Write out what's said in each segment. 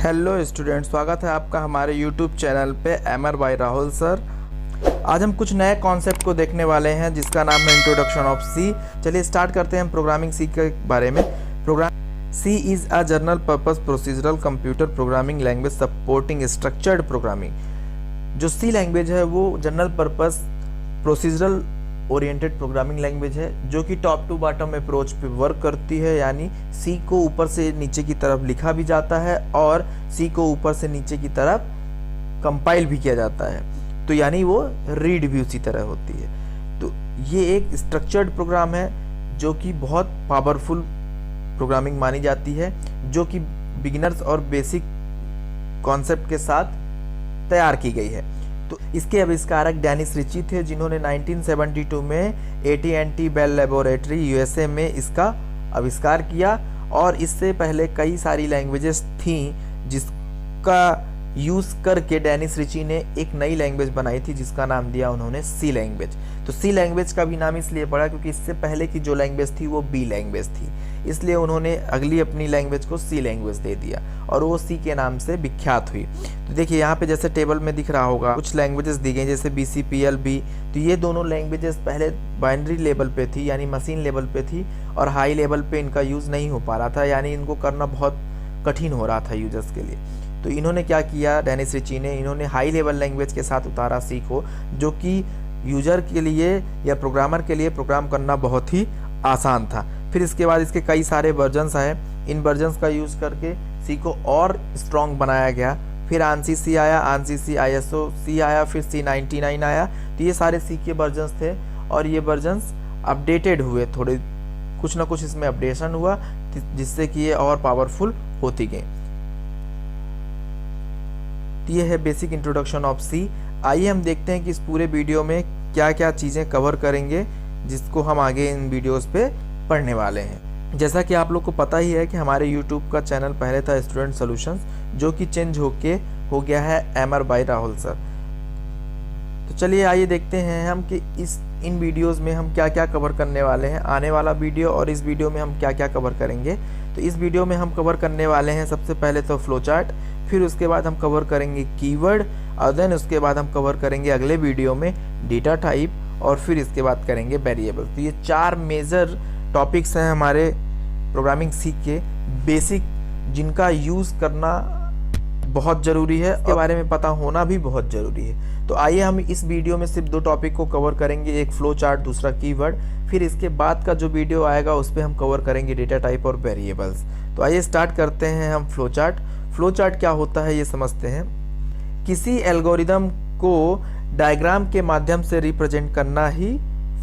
Hello student, स्वागत है आपका हमारे यूट्यूब चैनल पे एमआर बाय राहुल सर। आज हम कुछ नए कॉन्सेप्ट को देखने वाले हैं जिसका नाम है इंट्रोडक्शन ऑफ सी। चलिए स्टार्ट करते हैं हम प्रोग्रामिंग सी के बारे में। Program C is a general purpose procedural computer programming language supporting structured programming. जो सी लैंग्वेज है वो general purpose procedural oriented programming language है जो कि टॉप टू बॉटम अप्रोच पे वर्क करती है, यानी सी को ऊपर से नीचे की तरफ लिखा भी जाता है और सी को ऊपर से नीचे की तरफ कंपाइल भी किया जाता है, तो यानी वो रीड भी उसी तरह होती है। तो ये एक स्ट्रक्चर्ड प्रोग्राम है जो कि बहुत पावरफुल प्रोग्रामिंग मानी जाती है, जो कि बिगिनर्स और बेसिक कॉन्सेप्ट के साथ तैयार की गई है। तो इसके आविष्कारक डेनिस रिची थे जिन्होंने 1972 में AT&T बेल लेबोरेटरी यूएसए में इसका आविष्कार किया, और इससे पहले कई सारी लैंग्वेजेस थी जिसका यूज़ करके डेनिस रिची ने एक नई लैंग्वेज बनाई थी जिसका नाम दिया उन्होंने सी लैंग्वेज। तो सी लैंग्वेज का भी नाम इसलिए पड़ा क्योंकि इससे पहले की जो लैंग्वेज थी वो बी लैंग्वेज थी, इसलिए उन्होंने अगली अपनी लैंग्वेज को सी लैंग्वेज दे दिया और वो सी के नाम से विख्यात हुई। तो देखिए यहाँ पे जैसे टेबल में दिख रहा होगा कुछ लैंग्वेजेस दी गई जैसे BCPL B। तो ये दोनों लैंग्वेजेस पहले बाइनरी लेवल पे थी यानी मशीन लेवल पे थी और हाई लेवल पे इनका यूज़ नहीं हो पा रहा था, यानी इनको करना बहुत कठिन हो रहा था यूजर्स के लिए। तो इन्होंने क्या किया, डेनिस रिची ने, इन्होंने हाई लेवल लैंग्वेज के साथ उतारा सी को, जो कि यूजर के लिए या प्रोग्रामर के लिए प्रोग्राम करना बहुत ही आसान था। फिर इसके बाद इसके कई सारे वर्जन्स आए, इन वर्जन्स का यूज़ करके सी को और स्ट्रॉन्ग बनाया गया। फिर ANSI C आया, ANSI C ISO C आया, फिर C99 आया। तो ये सारे सी के वर्जन्स थे और ये वर्जन्स अपडेटेड हुए, थोड़े कुछ ना कुछ इसमें अपडेशन हुआ जिससे कि ये और पावरफुल होती गई। तो ये है बेसिक इंट्रोडक्शन ऑफ सी। आइए हम देखते हैं कि इस पूरे वीडियो में क्या क्या चीज़ें कवर करेंगे जिसको हम आगे इन वीडियोस पे पढ़ने वाले हैं। जैसा कि आप लोग को पता ही है कि हमारे यूट्यूब का चैनल पहले था स्टूडेंट सॉल्यूशंस, जो कि चेंज होके हो गया है एमआर बाय राहुल सर। तो चलिए आइए देखते हैं हम कि इन वीडियोस में हम क्या क्या कवर करने वाले हैं, आने वाला वीडियो और इस वीडियो में हम क्या क्या कवर करेंगे। तो इस वीडियो में हम कवर करने वाले हैं सबसे पहले तो फ्लो चार्ट, फिर उसके बाद हम कवर करेंगे कीवर्ड, और देन उसके बाद हम कवर करेंगे अगले वीडियो में डेटा टाइप, और फिर इसके बाद करेंगे वेरिएबल। तो ये 4 मेजर टॉपिक्स हैं हमारे प्रोग्रामिंग सी के बेसिक, जिनका यूज़ करना बहुत ज़रूरी है, इसके बारे में पता होना भी बहुत ज़रूरी है। तो आइए हम इस वीडियो में सिर्फ 2 टॉपिक को कवर करेंगे, एक फ्लो चार्ट, दूसरा कीवर्ड। फिर इसके बाद का जो वीडियो आएगा उस पर हम कवर करेंगे डेटा टाइप और वेरिएबल्स। तो आइए स्टार्ट करते हैं हम फ्लो चार्ट। फ्लो चार्ट क्या होता है ये समझते हैं। किसी एल्गोरिदम को डायग्राम के माध्यम से रिप्रेजेंट करना ही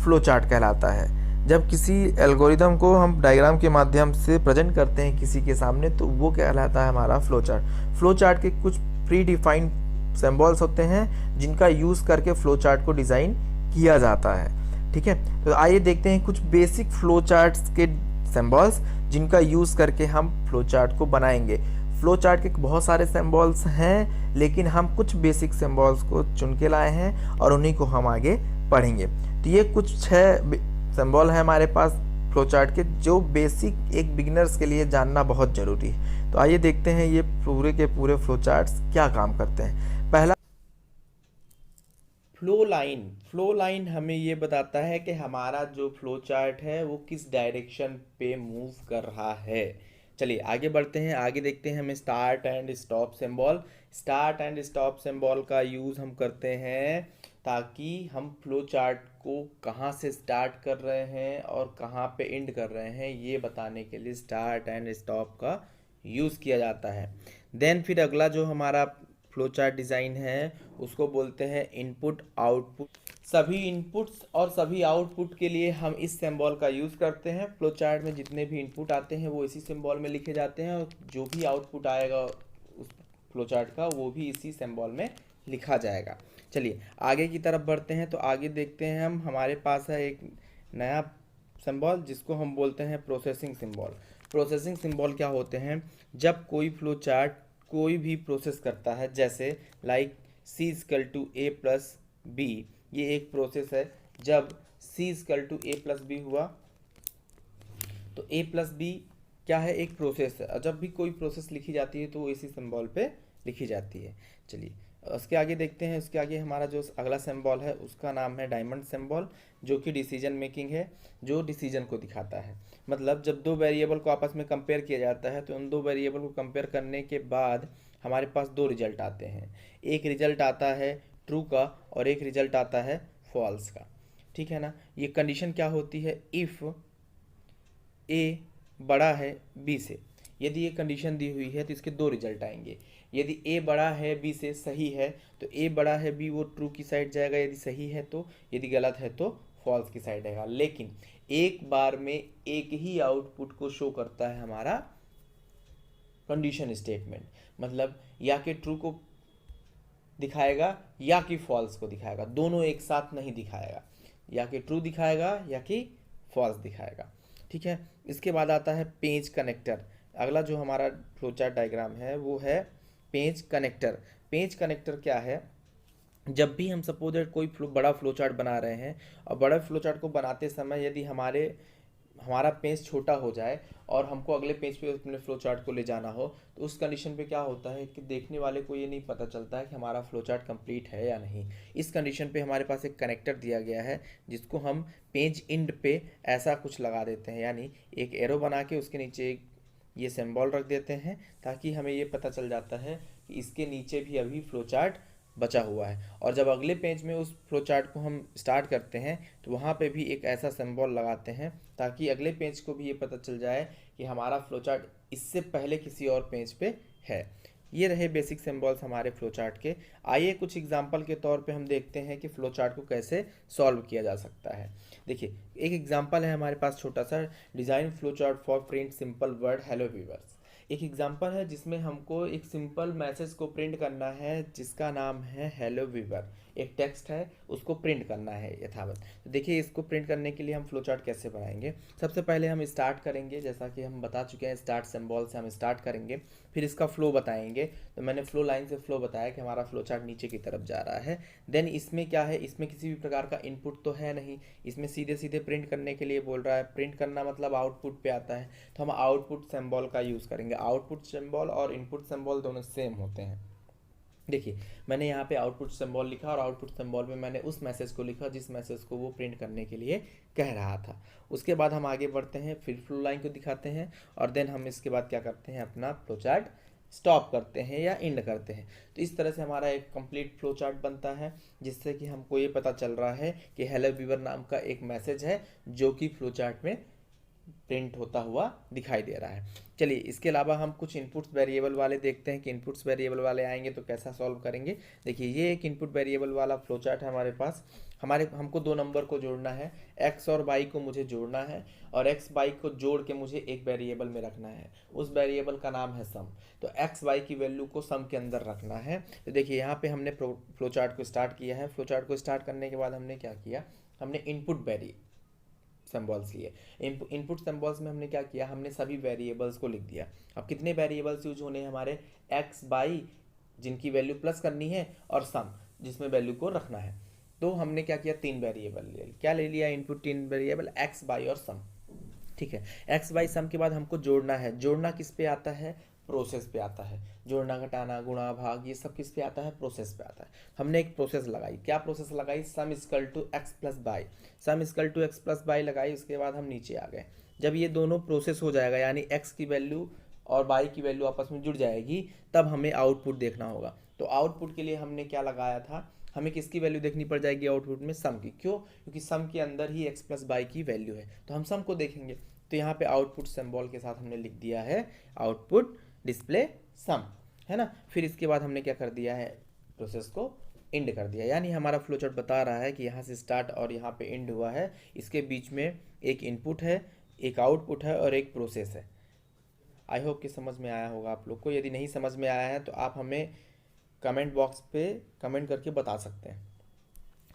फ्लो चार्ट कहलाता है। जब किसी एल्गोरिदम को हम डायग्राम के माध्यम से प्रेजेंट करते हैं किसी के सामने, तो वो कहलाता है हमारा फ्लो चार्ट। फ्लो चार्ट के कुछ प्री डिफाइंड सिंबल्स होते हैं जिनका यूज़ करके फ्लो चार्ट को डिज़ाइन किया जाता है। ठीक है, तो आइए देखते हैं कुछ बेसिक फ्लो चार्ट्स के सिंबल्स जिनका यूज़ करके हम फ्लो चार्ट को बनाएंगे। फ्लो चार्ट के बहुत सारे सिंबल्स हैं, लेकिन हम कुछ बेसिक सिंबल्स को चुन के लाए हैं और उन्हीं को हम आगे पढ़ेंगे। तो ये कुछ 6 सिंबल है हमारे पास फ्लो चार्ट के, जो बेसिक एक बिगिनर्स के लिए जानना बहुत ज़रूरी है। तो आइए देखते हैं ये पूरे के पूरे फ्लो चार्ट्स क्या काम करते हैं। पहला फ्लो लाइन। फ्लो लाइन हमें ये बताता है कि हमारा जो फ्लो चार्ट है वो किस डायरेक्शन पे मूव कर रहा है। चलिए आगे बढ़ते हैं, आगे देखते हैं हमें start and stop symbol. Start and stop symbol का यूज़ हम करते हैं ताकि हम फ्लो चार्ट को कहाँ से स्टार्ट कर रहे हैं और कहाँ पे एंड कर रहे हैं ये बताने के लिए स्टार्ट एंड स्टॉप का यूज़ किया जाता है। देन फिर अगला जो हमारा फ्लो चार्ट डिज़ाइन है उसको बोलते हैं इनपुट आउटपुट। सभी इनपुट्स और सभी आउटपुट के लिए हम इस सिंबल का यूज़ करते हैं। फ्लो चार्ट में जितने भी इनपुट आते हैं वो इसी सिंबल में लिखे जाते हैं और जो भी आउटपुट आएगा उस फ्लो चार्ट का वो भी इसी सिंबल में लिखा जाएगा। चलिए आगे की तरफ बढ़ते हैं। तो आगे देखते हैं हम, हमारे पास है एक नया सिंबल जिसको हम बोलते हैं प्रोसेसिंग सिंबल। प्रोसेसिंग सिंबल क्या होते हैं, जब कोई फ्लो चार्ट कोई भी प्रोसेस करता है, जैसे लाइक C=A+B, ये एक प्रोसेस है। जब C=A+B हुआ तो A+B क्या है, एक प्रोसेस है। जब भी कोई प्रोसेस लिखी जाती है तो वो इसी सिंबल पे लिखी जाती है। चलिए उसके आगे देखते हैं। उसके आगे हमारा जो अगला सिंबल है उसका नाम है डायमंड सिंबल, जो कि डिसीजन मेकिंग है, जो डिसीजन को दिखाता है। मतलब जब दो वेरिएबल को आपस में कंपेयर किया जाता है तो उन दो वेरिएबल को कंपेयर करने के बाद हमारे पास दो रिजल्ट आते हैं। एक रिजल्ट आता है ट्रू का और एक रिजल्ट आता है फॉल्स का। ठीक है ना। ये कंडीशन क्या होती है, इफ़ ए बड़ा है बी से। यदि ये कंडीशन दी हुई है तो इसके दो रिजल्ट आएंगे। यदि ए बड़ा है बी से सही है तो ए बड़ा है बी वो ट्रू की साइड जाएगा यदि सही है तो, यदि गलत है तो फॉल्स की साइड आएगा। लेकिन एक बार में एक ही आउटपुट को शो करता है हमारा कंडीशन स्टेटमेंट। मतलब या कि ट्रू को दिखाएगा या कि फॉल्स को दिखाएगा, दोनों एक साथ नहीं दिखाएगा। या कि ट्रू दिखाएगा या कि फॉल्स दिखाएगा। ठीक है। इसके बाद आता है पेज कनेक्टर। अगला जो हमारा फ्लोचार्ट डायग्राम है वो है पेज कनेक्टर। पेज कनेक्टर क्या है, जब भी हम सपोज कोई बड़ा फ्लोचार्ट बना रहे हैं और बड़े फ्लोचार्ट को बनाते समय यदि हमारा पेज छोटा हो जाए और हमको अगले पेज पे अपने फ्लो चार्ट को ले जाना हो तो उस कंडीशन पे क्या होता है कि देखने वाले को ये नहीं पता चलता है कि हमारा फ्लो चार्ट कंप्लीट है या नहीं। इस कंडीशन पे हमारे पास एक कनेक्टर दिया गया है जिसको हम पेज इंड पे ऐसा कुछ लगा देते हैं, यानी एक एरो बना के उसके नीचे एक ये सिंबल रख देते हैं ताकि हमें ये पता चल जाता है कि इसके नीचे भी अभी फ्लो चार्ट बचा हुआ है। और जब अगले पेज में उस फ्लो चार्ट को हम स्टार्ट करते हैं तो वहाँ पे भी एक ऐसा सिंबल लगाते हैं ताकि अगले पेज को भी ये पता चल जाए कि हमारा फ्लो चार्ट इससे पहले किसी और पेज पे है। ये रहे बेसिक सिंबल्स हमारे फ्लो चार्ट के। आइए कुछ एग्जांपल के तौर पे हम देखते हैं कि फ्लो चार्ट को कैसे सॉल्व किया जा सकता है। देखिए एक एग्जांपल है हमारे पास छोटा सा, design flow chart for print simple word hello viewers. एक एग्जांपल है जिसमें हमको एक सिंपल मैसेज को प्रिंट करना है जिसका नाम है हेलो व्यूअर। एक टेक्स्ट है उसको प्रिंट करना है यथावत। तो देखिए इसको प्रिंट करने के लिए हम फ्लो चार्ट कैसे बनाएंगे। सबसे पहले हम स्टार्ट करेंगे, जैसा कि हम बता चुके हैं स्टार्ट सिंबल से हम स्टार्ट करेंगे, फिर इसका फ्लो बताएंगे। तो मैंने फ्लो लाइन से फ्लो बताया कि हमारा फ्लो चार्ट नीचे की तरफ जा रहा है। देन इसमें क्या है, इसमें किसी भी प्रकार का इनपुट तो है नहीं, इसमें सीधे सीधे प्रिंट करने के लिए बोल रहा है। प्रिंट करना मतलब आउटपुट पे आता है, तो हम आउटपुट सिंबल का यूज़ करेंगे। आउटपुट सिंबल और इनपुट सिंबल दोनों सेम होते हैं। देखिए मैंने यहाँ पे आउटपुट सिंबल लिखा और आउटपुट सिंबल में मैंने उस मैसेज को लिखा जिस मैसेज को वो प्रिंट करने के लिए कह रहा था। उसके बाद हम आगे बढ़ते हैं, फिर फ्लो लाइन को दिखाते हैं और देन हम इसके बाद क्या करते हैं, अपना फ्लो चार्ट स्टॉप करते हैं या एंड करते हैं। तो इस तरह से हमारा एक कंप्लीट फ्लो चार्ट बनता है जिससे कि हमको ये पता चल रहा है कि हेलो व्यूअर नाम का एक मैसेज है जो कि फ्लो चार्ट में प्रिंट होता हुआ दिखाई दे रहा है। चलिए इसके अलावा हम कुछ इनपुट्स वेरिएबल वाले देखते हैं कि इनपुट्स वेरिएबल वाले आएंगे तो कैसा सॉल्व करेंगे। देखिए ये एक इनपुट वेरिएबल वाला फ्लो चार्ट है हमारे पास। हमको दो नंबर को जोड़ना है, एक्स और वाई को मुझे जोड़ना है और एक्स वाई को जोड़ के मुझे एक वेरिएबल में रखना है। उस वेरिएबल का नाम है सम। तो एक्स वाई की वैल्यू को सम के अंदर रखना है। तो देखिए यहाँ पे हमने फ्लो चार्ट को स्टार्ट किया है। फ्लो चार्ट को स्टार्ट करने के बाद हमने क्या किया, हमने इनपुट सिंबल्स लिए। इनपुट सिंबल्स में हमने क्या किया, हमने सभी वेरिएबल्स को लिख दिया। अब कितने वेरिएबल्स यूज होने हैं हमारे, एक्स बाई जिनकी वैल्यू प्लस करनी है और सम जिसमें वैल्यू को रखना है। तो हमने क्या किया, तीन वेरिएबल ले लिया। क्या ले लिया, इनपुट तीन वेरिएबल एक्स बाई और सम। ठीक है, एक्स बाई सम के बाद हमको जोड़ना है। जोड़ना किस पे आता है, प्रोसेस पे आता है। जोड़ना घटाना गुणा भाग ये सब किस पे आता है, प्रोसेस पे आता है। हमने एक प्रोसेस लगाई। क्या प्रोसेस लगाई, sum equal to X plus Y. Sum equal to X plus Y लगाई। उसके बाद हम नीचे आ गए। जब ये दोनों प्रोसेस हो जाएगा यानी एक्स की वैल्यू और बाई की वैल्यू आपस में जुड़ जाएगी तब हमें आउटपुट देखना होगा। तो आउटपुट के लिए हमने क्या लगाया था, हमें किसकी वैल्यू देखनी पड़ जाएगी आउटपुट में, सम की। क्यों, क्योंकि सम के अंदर ही एक्स प्लस बाई की वैल्यू है तो हम सम को देखेंगे। तो यहाँ पे आउटपुट सिंबल के साथ हमने लिख दिया है आउटपुट डिस्प्ले सम, है ना। फिर इसके बाद हमने क्या कर दिया है, प्रोसेस को एंड कर दिया। यानी हमारा फ्लो चार्ट बता रहा है कि यहाँ से स्टार्ट और यहाँ पे एंड हुआ है। इसके बीच में एक इनपुट है, एक आउटपुट है और एक प्रोसेस है। आई होप कि समझ में आया होगा आप लोग को। यदि नहीं समझ में आया है तो आप हमें कमेंट बॉक्स पे कमेंट करके बता सकते हैं।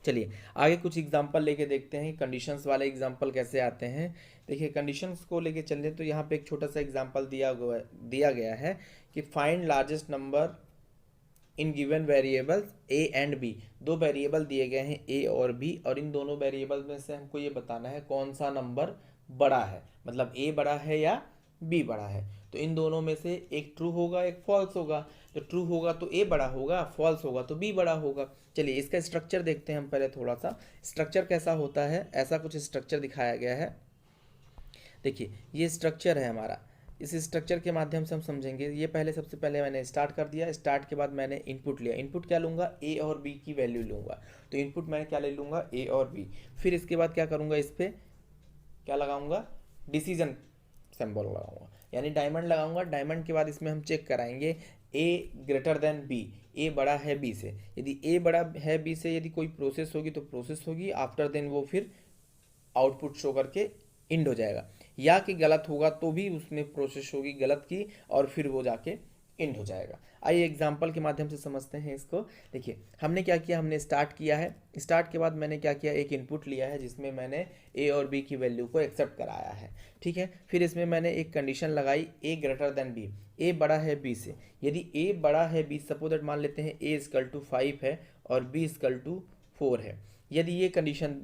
चलिए आगे कुछ एग्जांपल लेके देखते हैं कंडीशंस वाले एग्जांपल कैसे आते हैं। देखिए कंडीशंस को लेके चलते हैं तो यहाँ पे एक छोटा सा एग्जांपल दिया गया है कि find largest number in given variables A and B. दो वेरिएबल दिए गए हैं ए और बी और इन दोनों वेरिएबल में से हमको ये बताना है कौन सा नंबर बड़ा है, मतलब ए बड़ा है या बी बड़ा है। तो इन दोनों में से एक ट्रू होगा, एक फॉल्स होगा। तो ट्रू होगा तो ए बड़ा होगा, फॉल्स होगा तो बी बड़ा होगा। चलिए इसका स्ट्रक्चर देखते हैं हम पहले थोड़ा सा। स्ट्रक्चर कैसा होता है, ऐसा कुछ स्ट्रक्चर दिखाया गया है। देखिए ये स्ट्रक्चर है हमारा, इस स्ट्रक्चर के माध्यम से हम समझेंगे। ये पहले सबसे पहले मैंने स्टार्ट कर दिया, स्टार्ट के बाद मैंने इनपुट लिया। इनपुट क्या लूँगा, ए और बी की वैल्यू लूँगा। तो इनपुट मैं क्या ले लूँगा, ए और बी। फिर इसके बाद क्या करूँगा, इस पर क्या लगाऊंगा, डिसीजन सिंबल लगाऊंगा, यानी डायमंड लगाऊंगा। डायमंड के बाद इसमें हम चेक कराएंगे ए ग्रेटर देन बी, ए बड़ा है बी से। यदि ए बड़ा है बी से, यदि कोई प्रोसेस होगी तो प्रोसेस होगी, आफ्टर देन वो फिर आउटपुट शो करके इंड हो जाएगा। या कि गलत होगा तो भी उसमें प्रोसेस होगी गलत की, और फिर वो जाके इंड हो जाएगा। आइए एग्जाम्पल के माध्यम से समझते हैं इसको। देखिए हमने क्या किया, हमने स्टार्ट किया है। स्टार्ट के बाद मैंने क्या किया, एक इनपुट लिया है जिसमें मैंने ए और बी की वैल्यू को एक्सेप्ट कराया है। ठीक है, फिर इसमें मैंने एक कंडीशन लगाई, ए ग्रेटर देन बी, ए बड़ा है बी से। यदि ए बड़ा है बी, सपोज दैट मान लेते हैं ए इक्वल टू 5 है और बी इक्वल टू 4 है। यदि ये कंडीशन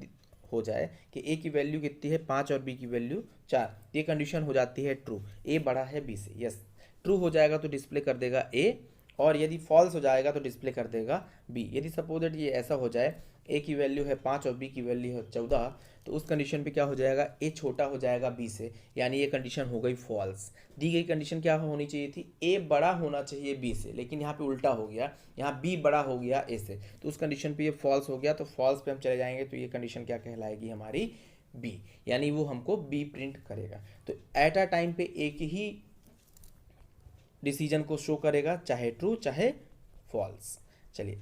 हो जाए कि ए की वैल्यू कितनी है 5 और बी की वैल्यू 4, ये कंडीशन हो जाती है ट्रू, ए बड़ा है बी से। यस, ट्रू हो जाएगा तो डिस्प्ले कर देगा ए, और यदि फॉल्स हो जाएगा तो डिस्प्ले कर देगा बी। यदि सपोज दैट ये ऐसा हो जाए, ए की वैल्यू है 5 और बी की वैल्यू है 14, तो उस कंडीशन पे क्या हो जाएगा, ए छोटा हो जाएगा बी से, यानी ये कंडीशन हो गई फॉल्स। दी गई कंडीशन क्या होनी चाहिए थी, ए बड़ा होना चाहिए बी से, लेकिन यहाँ पे उल्टा हो गया, यहाँ बी बड़ा हो गया ए से। तो उस कंडीशन पे ये फॉल्स हो गया, तो फॉल्स पे हम चले जाएंगे तो ये कंडीशन क्या कहलाएगी हमारी, बी, यानी वो हमको बी प्रिंट करेगा। तो एट अ टाइम पे एक ही डिसीजन को शो करेगा, चाहे ट्रू चाहे फॉल्स। चलिए,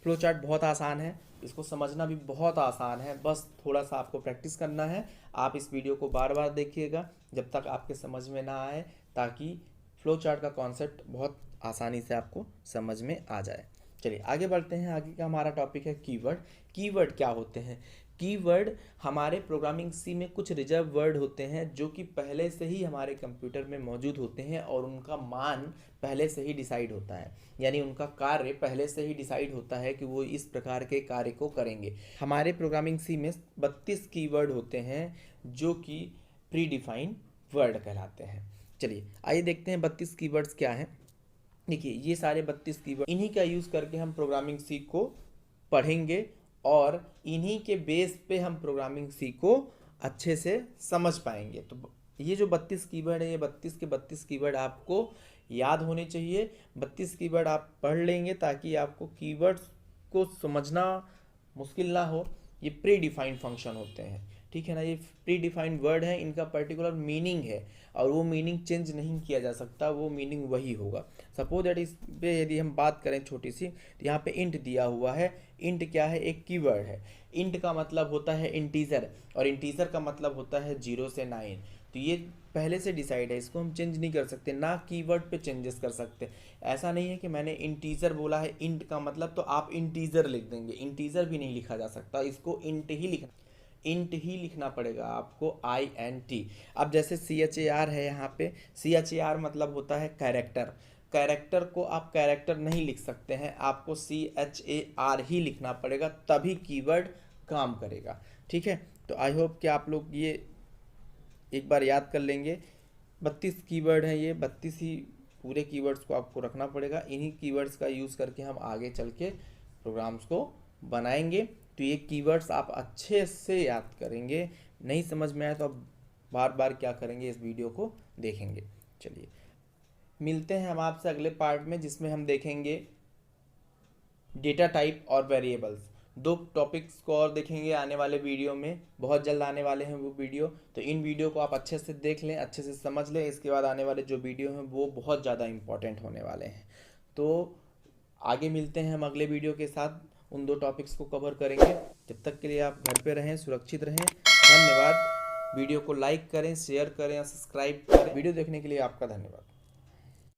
फ्लो चार्ट बहुत आसान है, इसको समझना भी बहुत आसान है, बस थोड़ा सा आपको प्रैक्टिस करना है। आप इस वीडियो को बार बार देखिएगा जब तक आपके समझ में ना आए, ताकि फ्लो चार्ट का कॉन्सेप्ट बहुत आसानी से आपको समझ में आ जाए। चलिए आगे बढ़ते हैं। आगे का हमारा टॉपिक है कीवर्ड। कीवर्ड क्या होते हैं, कीवर्ड हमारे प्रोग्रामिंग सी में कुछ रिजर्व वर्ड होते हैं जो कि पहले से ही हमारे कंप्यूटर में मौजूद होते हैं, और उनका मान पहले से ही डिसाइड होता है, यानी उनका कार्य पहले से ही डिसाइड होता है कि वो इस प्रकार के कार्य को करेंगे। हमारे प्रोग्रामिंग सी में 32 कीवर्ड होते हैं जो कि प्री डिफाइंड वर्ड कहलाते हैं। चलिए आइए देखते हैं 32 कीवर्ड्स क्या हैं। देखिए ये सारे 32 कीवर्ड, इन्हीं का यूज़ करके हम प्रोग्रामिंग सी को पढ़ेंगे, और इन्हीं के बेस पे हम प्रोग्रामिंग सी को अच्छे से समझ पाएंगे। तो ये जो 32 कीवर्ड है, ये 32 के 32 कीवर्ड आपको याद होने चाहिए। 32 कीवर्ड आप पढ़ लेंगे ताकि आपको कीवर्ड्स को समझना मुश्किल ना हो। ये प्री डिफाइंड फंक्शन होते हैं, ठीक है ना, ये प्री डिफाइंड वर्ड है, इनका पर्टिकुलर मीनिंग है, और वो मीनिंग चेंज नहीं किया जा सकता, वो मीनिंग वही होगा। सपोज दैट इस पे यदि हम बात करें छोटी सी, तो यहाँ पे इंट दिया हुआ है। इंट क्या है, एक कीवर्ड है। इंट का मतलब होता है इंटीजर, और इंटीजर का मतलब होता है 0 से 9। तो ये पहले से डिसाइड है, इसको हम चेंज नहीं कर सकते, ना कीवर्ड पे चेंजेस कर सकते। ऐसा नहीं है कि मैंने इंटीजर बोला है, इंट का मतलब तो आप इंटीजर लिख देंगे, इंटीजर भी नहीं लिखा जा सकता, इसको इंट ही लिखना पड़ेगा आपको, INT। अब जैसे CHAR है, यहाँ पे CHAR मतलब होता है कैरेक्टर। कैरेक्टर को आप कैरेक्टर नहीं लिख सकते हैं, आपको CHAR ही लिखना पड़ेगा, तभी कीवर्ड काम करेगा। ठीक है, तो आई होप कि आप लोग ये एक बार याद कर लेंगे। 32 कीवर्ड हैं ये, 32 ही पूरे कीवर्ड्स को आपको रखना पड़ेगा। इन्हीं कीवर्ड्स का यूज़ करके हम आगे चल के प्रोग्राम्स को बनाएंगे। तो ये कीवर्ड्स आप अच्छे से याद करेंगे, नहीं समझ में आए तो आप बार बार क्या करेंगे, इस वीडियो को देखेंगे। चलिए मिलते हैं हम आपसे अगले पार्ट में, जिसमें हम देखेंगे डेटा टाइप और वेरिएबल्स। 2 टॉपिक्स को और देखेंगे आने वाले वीडियो में, बहुत जल्द आने वाले हैं वो वीडियो। तो इन वीडियो को आप अच्छे से देख लें, अच्छे से समझ लें, इसके बाद आने वाले जो वीडियो हैं वो बहुत ज़्यादा इम्पॉर्टेंट होने वाले हैं। तो आगे मिलते हैं हम अगले वीडियो के साथ, उन 2 टॉपिक्स को कवर करेंगे। जब तक के लिए आप घर पे रहें, सुरक्षित रहें। धन्यवाद। वीडियो को लाइक करें, शेयर करें और सब्सक्राइब करें। वीडियो देखने के लिए आपका धन्यवाद।